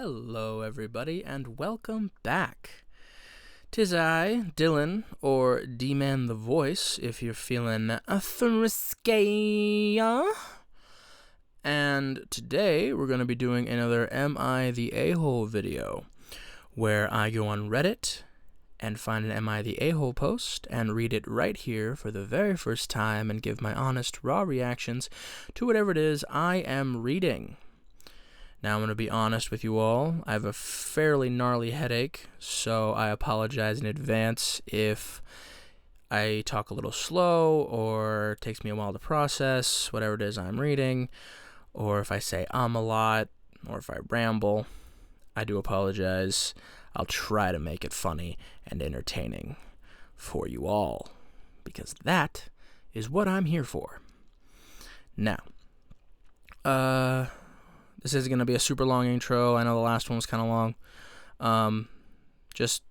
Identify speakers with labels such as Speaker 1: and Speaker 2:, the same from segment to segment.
Speaker 1: Hello, everybody, and welcome back. 'Tis I, Dylan, or D-Man the Voice, if you're feeling frisky. And today we're going to be doing another Am I the A-Hole video, where I go on Reddit and find an Am I the A-Hole post and read it right here for the very first time and give my honest, raw reactions to whatever it is I am reading. Now, I'm going to be honest with you all. I have a fairly gnarly headache, so I apologize in advance if I talk a little slow or it takes me a while to process whatever it is I'm reading, or if I say a lot, or if I ramble. I do apologize. I'll try to make it funny and entertaining for you all, because that is what I'm here for. Now, this is going to be a super long intro. I know the last one was kind of long. Just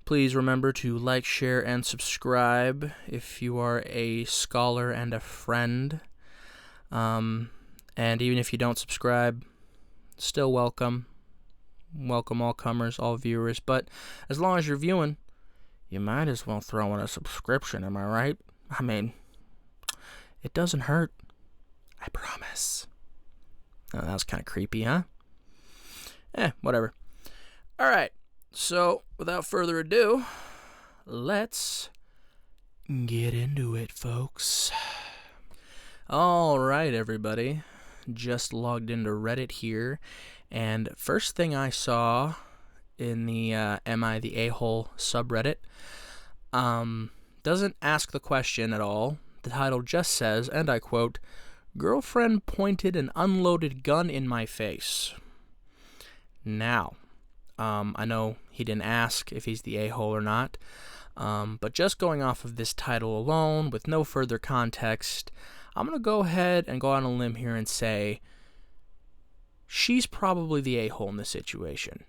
Speaker 1: please remember to like, share, and subscribe if you are a scholar and a friend. And even if you don't subscribe, still welcome. Welcome all comers, all viewers. But as long as you're viewing, you might as well throw in a subscription, am I right? I mean, it doesn't hurt. I promise. Oh, that was kind of creepy, huh? Whatever. Alright, so without further ado, let's get into it, folks. Alright, everybody. Just logged into Reddit here, and first thing I saw in the Am I the A-Hole subreddit doesn't ask the question at all. The title just says, and I quote, "Girlfriend pointed an unloaded gun in my face." Now, I know he didn't ask if he's the a-hole or not, but just going off of this title alone, with no further context, I'm going to go ahead and go on a limb here and say she's probably the a-hole in this situation.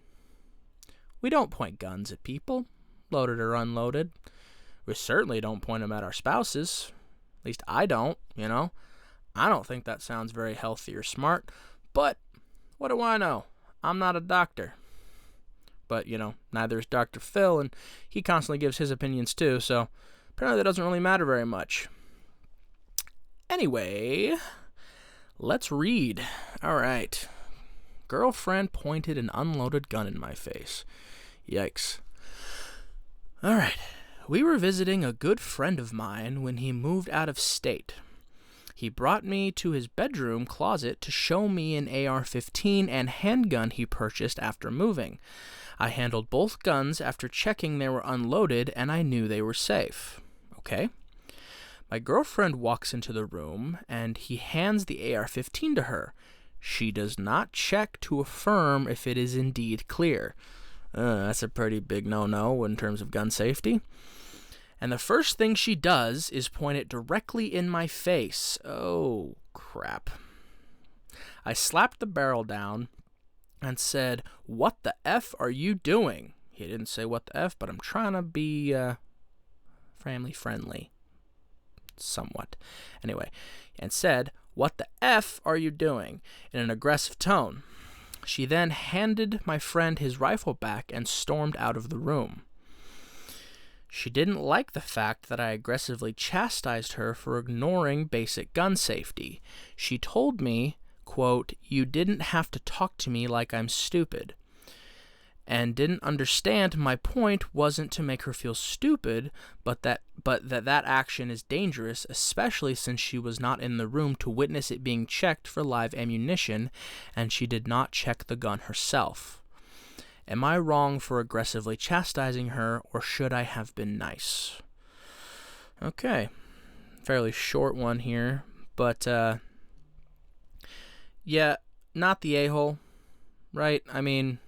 Speaker 1: We don't point guns at people, loaded or unloaded. We certainly don't point them at our spouses. At least I don't, I don't think that sounds very healthy or smart, but what do I know? I'm not a doctor. But, neither is Dr. Phil, and he constantly gives his opinions too, so apparently that doesn't really matter very much. Anyway, let's read. Alright. Girlfriend pointed an unloaded gun in my face. Yikes. Alright. We were visiting a good friend of mine when he moved out of state. He brought me to his bedroom closet to show me an AR-15 and handgun he purchased after moving. I handled both guns after checking they were unloaded, and I knew they were safe. Okay. My girlfriend walks into the room, and he hands the AR-15 to her. She does not check to affirm if it is indeed clear. That's a pretty big no-no in terms of gun safety. And the first thing she does is point it directly in my face. Oh, crap. I slapped the barrel down and said, "What the F are you doing?" He didn't say what the F, but I'm trying to be family friendly. Somewhat. Anyway, and said, "What the F are you doing?" in an aggressive tone. She then handed my friend his rifle back and stormed out of the room. She didn't like the fact that I aggressively chastised her for ignoring basic gun safety. She told me, quote, "You didn't have to talk to me like I'm stupid," and didn't understand my point wasn't to make her feel stupid, but that action is dangerous, especially since she was not in the room to witness it being checked for live ammunition, and she did not check the gun herself. Am I wrong for aggressively chastising her, or should I have been nice? Okay. Fairly short one here, but, yeah, not the a-hole, right? I mean,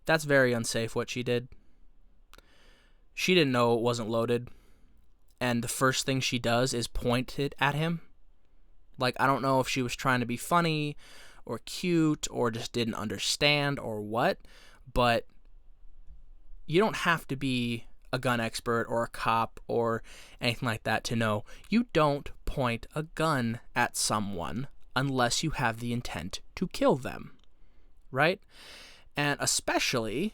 Speaker 1: that's very unsafe what she did. She didn't know it wasn't loaded, and the first thing she does is point it at him. Like, I don't know if she was trying to be funny or cute or just didn't understand or what, but you don't have to be a gun expert or a cop or anything like that to know you don't point a gun at someone unless you have the intent to kill them, right? And especially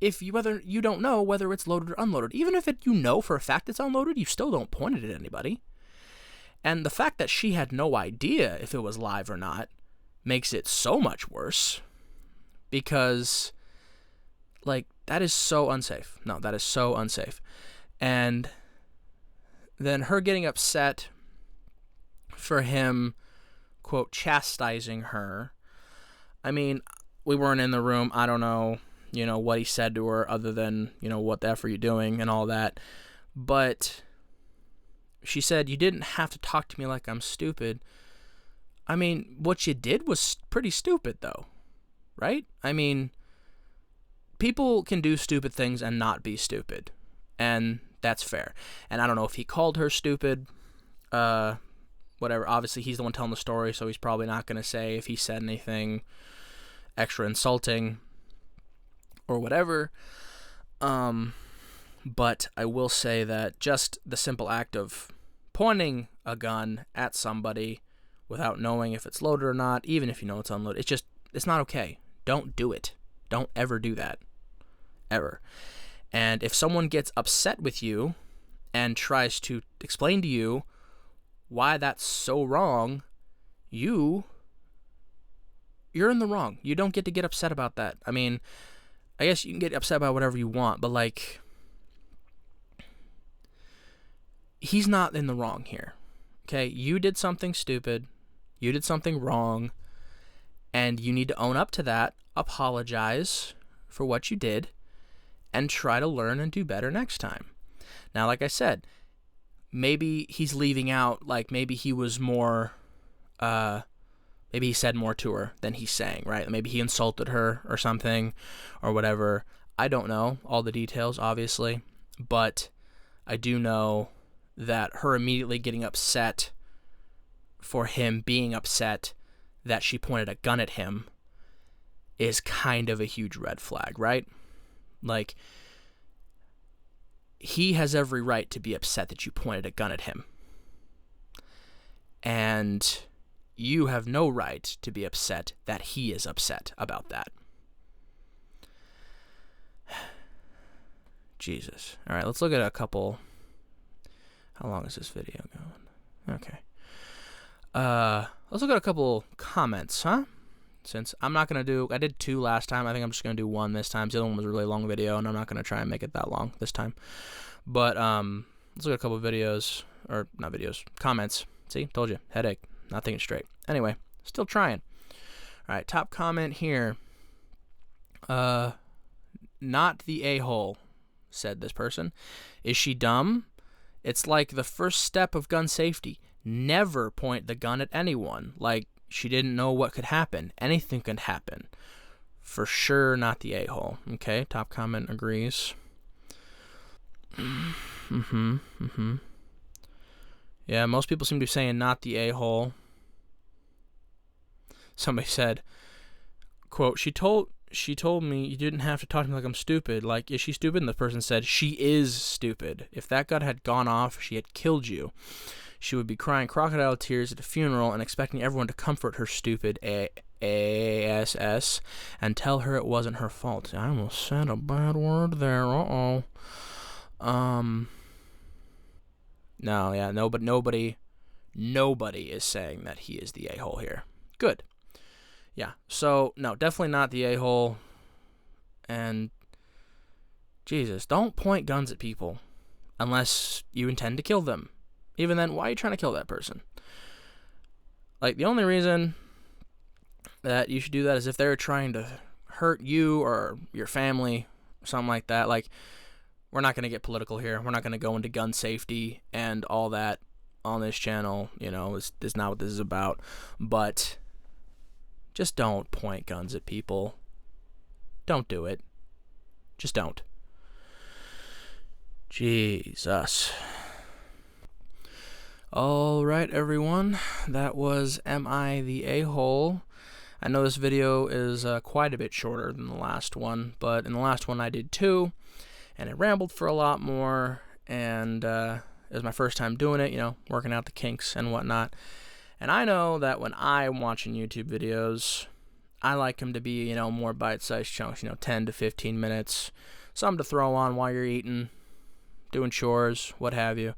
Speaker 1: if whether you don't know whether it's loaded or unloaded. Even if you know for a fact it's unloaded, you still don't point it at anybody. And the fact that she had no idea if it was live or not makes it so much worse, because, like, that is so unsafe. No, that is so unsafe. And then her getting upset for him, quote, chastising her. I mean, we weren't in the room. I don't know, what he said to her other than, what the F are you doing and all that. But she said, you didn't have to talk to me like I'm stupid. I mean, what you did was pretty stupid, though, right? I mean, people can do stupid things and not be stupid, and that's fair. And I don't know if he called her stupid, whatever. Obviously, he's the one telling the story, so he's probably not going to say if he said anything extra insulting or whatever. But I will say that just the simple act of pointing a gun at somebody without knowing if it's loaded or not, even if you know it's unloaded, it's not okay. Don't do it. Don't ever do that. Ever. And if someone gets upset with you and tries to explain to you why that's so wrong, you're in the wrong. You don't get to get upset about that. I mean, I guess you can get upset about whatever you want, but, like, he's not in the wrong here. Okay? You did something stupid. You did something wrong. And you need to own up to that, apologize for what you did, and try to learn and do better next time. Now, like I said, maybe he's leaving out, like, maybe he was more, maybe he said more to her than he's saying, right? Maybe he insulted her or something or whatever. I don't know all the details, obviously, but I do know that her immediately getting upset for him being upset that she pointed a gun at him is kind of a huge red flag, right? Like, he has every right to be upset that you pointed a gun at him. And you have no right to be upset that he is upset about that. Jesus. All right, let's look at a couple. How long is this video going? Okay. Let's look at a couple comments, huh? Since I'm not going to do... I did 2 last time. I think I'm just going to do 1 this time. The other one was a really long video, and I'm not going to try and make it that long this time. But let's look at a couple videos. Or, not videos. Comments. See? Told you. Headache. Not thinking straight. Anyway. Still trying. Alright, top comment here. Not the a-hole, said this person. Is she dumb? It's like the first step of gun safety. Never point the gun at anyone. Like, she didn't know what could happen. Anything could happen. For sure not the a-hole. Okay, top comment agrees. Yeah, most people seem to be saying not the a-hole. Somebody said, quote, she told me you didn't have to talk to me like I'm stupid. Like, is she stupid? And the person said, she is stupid. If that gun had gone off, she had killed you. She would be crying crocodile tears at a funeral and expecting everyone to comfort her stupid ass and tell her it wasn't her fault. I almost said a bad word there. No, yeah, no, but nobody is saying that he is the a-hole here. Good. Yeah, so, no, definitely not the a-hole. And, Jesus, don't point guns at people unless you intend to kill them. Even then, why are you trying to kill that person? Like, the only reason that you should do that is if they're trying to hurt you or your family, or something like that. Like, we're not going to get political here. We're not going to go into gun safety and all that on this channel. You know, it's not what this is about. But just don't point guns at people. Don't do it. Just don't. Jesus. Alright, everyone. That was Am I the A-hole? I know this video is quite a bit shorter than the last one, but in the last one I did 2, and it rambled for a lot more, and it was my first time doing it, you know, working out the kinks and whatnot. And I know that when I'm watching YouTube videos, I like them to be, more bite-sized chunks, 10 to 15 minutes. Something to throw on while you're eating, doing chores, what have you.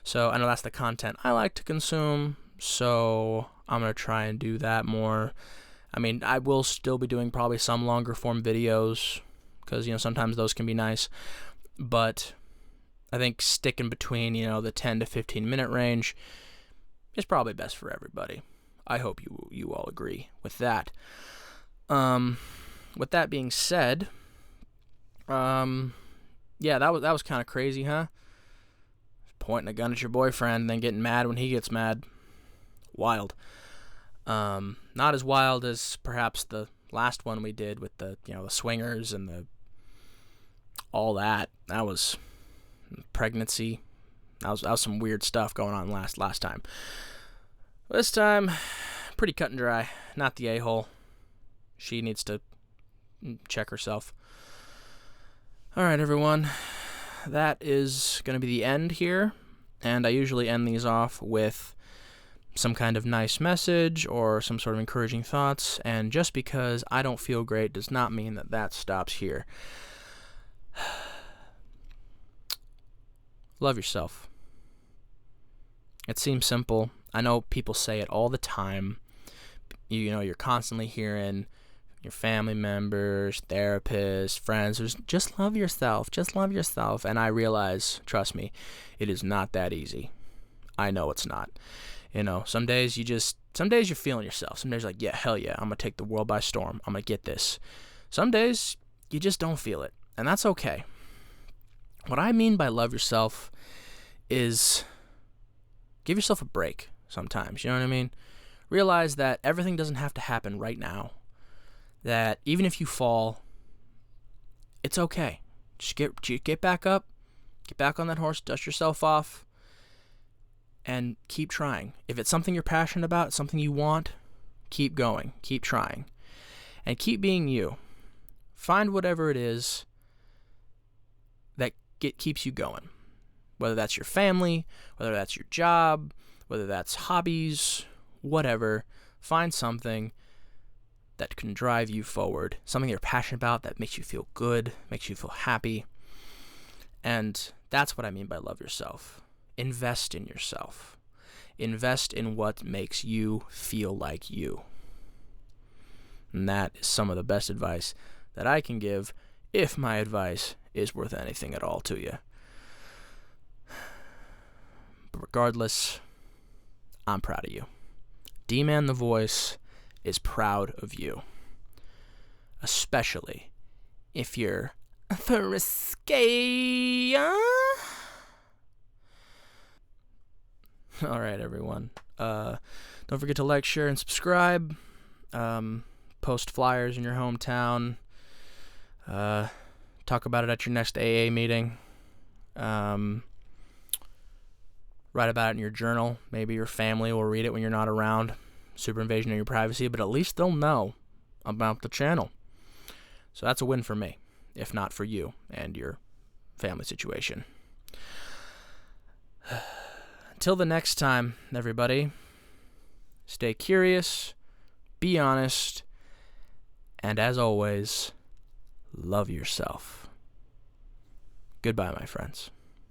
Speaker 1: So I know that's the content I like to consume, so I'm going to try and do that more. I mean, I will still be doing probably some longer form videos because, sometimes those can be nice. But I think sticking between, the 10 to 15 minute range is probably best for everybody. I hope you all agree with that. With that being said, yeah, that was kind of crazy, huh? Pointing a gun at your boyfriend and then getting mad when he gets mad. Wild. Not as wild as perhaps the last one we did with the swingers and all that. That was pregnancy. That was some weird stuff going on last time. This time, pretty cut and dry. Not the a-hole. She needs to check herself. All right, everyone. That is going to be the end here. And I usually end these off with some kind of nice message or some sort of encouraging thoughts. And just because I don't feel great does not mean that stops here. Love yourself. It seems simple. I know people say it all the time. You're constantly hearing your family members, therapists, friends, just love yourself, just love yourself. And I realize, trust me, it is not that easy. I know it's not. Some days you're feeling yourself. Some days you're like, yeah, hell yeah, I'm going to take the world by storm. I'm going to get this. Some days you just don't feel it. And that's okay. What I mean by love yourself is give yourself a break sometimes. You know what I mean? Realize that everything doesn't have to happen right now. That even if you fall, it's okay. Just get back up, get back on that horse, dust yourself off, and keep trying. If it's something you're passionate about, something you want, keep going, keep trying, and keep being you. Find whatever it is that keeps you going, whether that's your family, whether that's your job, whether that's hobbies, whatever. Find something that can drive you forward, something you're passionate about that makes you feel good, makes you feel happy. And that's what I mean by love yourself. Invest in yourself. Invest in what makes you feel like you. And that is some of the best advice that I can give, if my advice is worth anything at all to you. But regardless, I'm proud of you. D-Man the Voice is proud of you. Especially if you're risque. Alright, everyone. Don't forget to like, share, and subscribe. Post flyers in your hometown. Talk about it at your next AA meeting. Write about it in your journal. Maybe your family will read it when you're not around. Super invasion of your privacy, but at least they'll know about the channel. So that's a win for me, if not for you and your family situation. Until the next time, everybody, stay curious, be honest, and as always, love yourself. Goodbye, my friends.